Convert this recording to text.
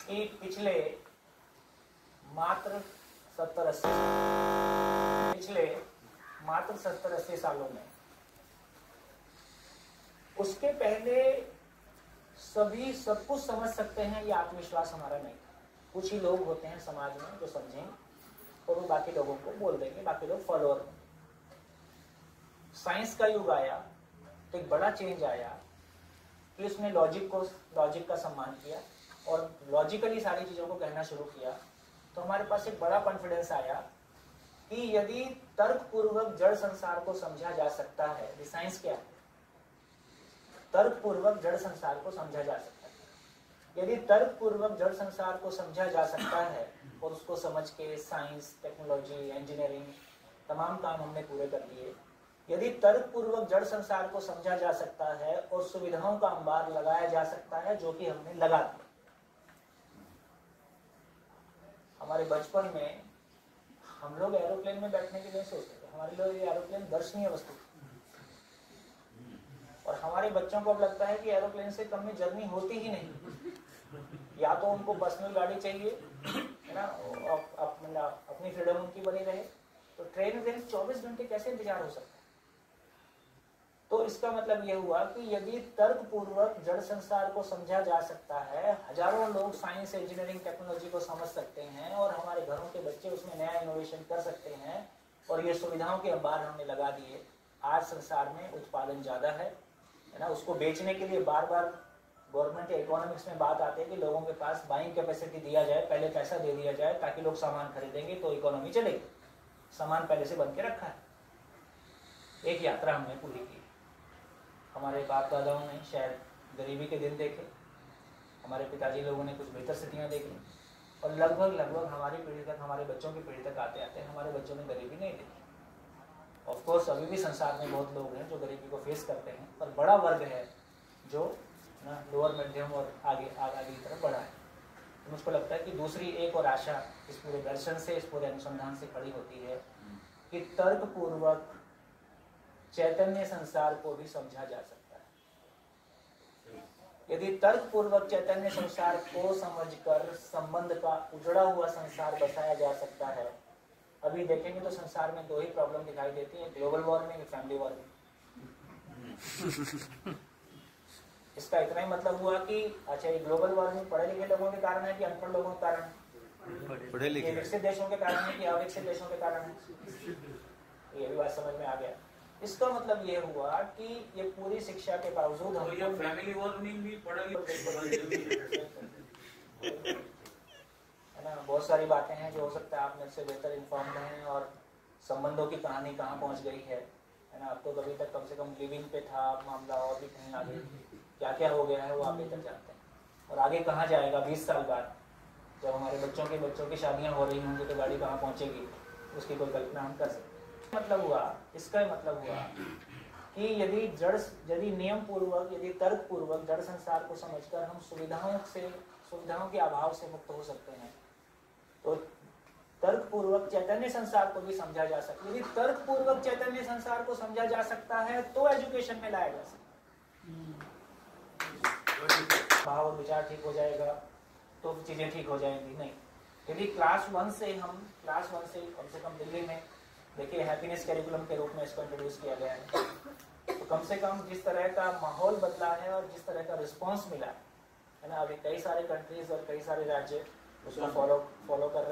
कि पिछले मात्र 70-80 सालों में, उसके पहले सभी सब कुछ समझ सकते हैं, ये आत्मविश्वास हमारा नहीं था। कुछ ही लोग होते हैं समाज में जो समझेंगे और वो बाकी लोगों को बोल देंगे, बाकी लोग फॉलोअर होंगे। साइंस का युग आया तो एक बड़ा चेंज आया कि उसने लॉजिक का सम्मान किया और लॉजिकली सारी चीजों को कहना शुरू किया। तो हमारे पास एक बड़ा कॉन्फिडेंस आया कि यदि तर्कपूर्वक जड़ संसार को समझा जा सकता है, साइंस क्या है, तर्कपूर्वक जड़ संसार को समझा जा सकता है। यदि तर्कपूर्वक जड़ संसार को समझा जा सकता है और उसको समझ के साइंस, टेक्नोलॉजी, इंजीनियरिंग तमाम काम हमने पूरे कर लिए, यदि तर्कपूर्वक जड़ संसार को समझा जा सकता है और सुविधाओं का अंबार लगाया जा सकता है, जो कि हमने लगा दिया। हमारे बचपन में हम लोग एरोप्लेन में बैठने के लिए सोचते थे, हमारे लिए ये एरोप्लेन दर्शनीय वस्तु थी। और हमारे बच्चों को अब लगता है कि एरोप्लेन से कम में जर्नी होती ही नहीं, या तो उनको पर्सनल गाड़ी चाहिए, है ना, अपनी फ्रीडम उनकी बनी रहे। तो ट्रेन 24 घंटे कैसे इंतजार हो सकता है? तो इसका मतलब यह हुआ कि यदि तर्कपूर्वक जड़ संसार को समझा जा सकता है, हजारों लोग साइंस, इंजीनियरिंग, टेक्नोलॉजी को समझ सकते हैं और हमारे घरों के बच्चे उसमें नया इनोवेशन कर सकते हैं, और ये सुविधाओं के अंबार हमने लगा दिए। आज संसार में उत्पादन ज्यादा है ना, उसको बेचने के लिए बार बार गवर्नमेंट या इकोनॉमिक्स में बात आती है कि लोगों के पास बाइंग कैपेसिटी दिया जाए, पहले पैसा दे दिया जाए ताकि लोग सामान खरीदेंगे तो इकोनॉमी चलेगी। सामान पहले से बन के रखा है। एक यात्रा हमने पूरी की। हमारे बाप दादाओं ने शायद गरीबी के दिन देखे, हमारे पिताजी लोगों ने कुछ बेहतर स्थितियाँ देखी, और लगभग हमारी पीढ़ी तक, हमारे बच्चों की पीढ़ी तक आते आते हमारे बच्चों ने गरीबी नहीं देखी। ऑफ कोर्स अभी भी संसार में बहुत लोग हैं जो गरीबी को फेस करते हैं, पर बड़ा वर्ग है जो ना लोअर मध्यम और आगे की तरफ बढ़ा है। तो मुझको लगता है कि दूसरी एक और आशा इस पूरे दर्शन से, इस पूरे अनुसंधान से खड़ी होती है कि तर्कपूर्वक चैतन्य संसार को भी समझा जा सकता है। यदि तर्कपूर्वक चैतन्य संसार को समझकर संबंध का उजड़ा हुआ संसार बसाया जा सकता है। अभी देखेंगे तो संसार में दो ही प्रॉब्लम दिखाई देती है, ग्लोबल वार्मिंग, फैमिली वार्मिंग। इसका इतना ही मतलब हुआ कि अच्छा, ये ग्लोबल वार्मिंग पढ़े लिखे लोगों के कारण है कि अनपढ़ लोगों के कारण है? पढ़े लिखे विकसित देशों के कारण है कि अविकसित देशों के कारण है? ये भी बात समझ में आ गया। इसका मतलब ये हुआ कि ये पूरी शिक्षा के बावजूद हम फैमिली वार्मिंग भी है ना, बहुत सारी बातें हैं जो हो सकता है आप मेरे से बेहतर इन्फॉर्म्ड हैं, और संबंधों की कहानी कहाँ पहुँच गई है ना। अब तो कभी तक कम से कम लिविंग पे था मामला, और भी कहीं आगे क्या क्या हो गया है वो आप बेहतर जानते हैं। और आगे कहाँ जाएगा 20 साल बाद, जब हमारे बच्चों की शादियाँ हो रही होंगी तो गाड़ी कहाँ पहुँचेगी, उसकी कोई कल्पना हम कर सकते। इसका मतलब हुआ कि यदि नियम पूर्वक, यदि तर्क पूर्वक जड़ संसार को समझकर हम सुविधाओं के अभाव से मुक्त हो सकते हैं, तो तर्क पूर्वक चैतन्य संसार को भी समझा जा सकता है। यदि तर्क पूर्वक चैतन्य संसार को समझा जा सकता है तो एजुकेशन में लाया जा सकता है। भाव और विचार ठीक हो जाएगा तो चीजें ठीक हो जाएंगी नहीं। यदि क्लास 1 से कम से कम दिल्ली में देखिए हैप्पीनेस कैरिकुलम के रूप में इसको इंट्रोड्यूस किया गया है, तो कम से कम जिस तरह का माहौल बदला है और जिस तरह का रिस्पांस मिला है ना, अभी कई सारे कंट्रीज और कई सारे राज्य उसको फॉलो कर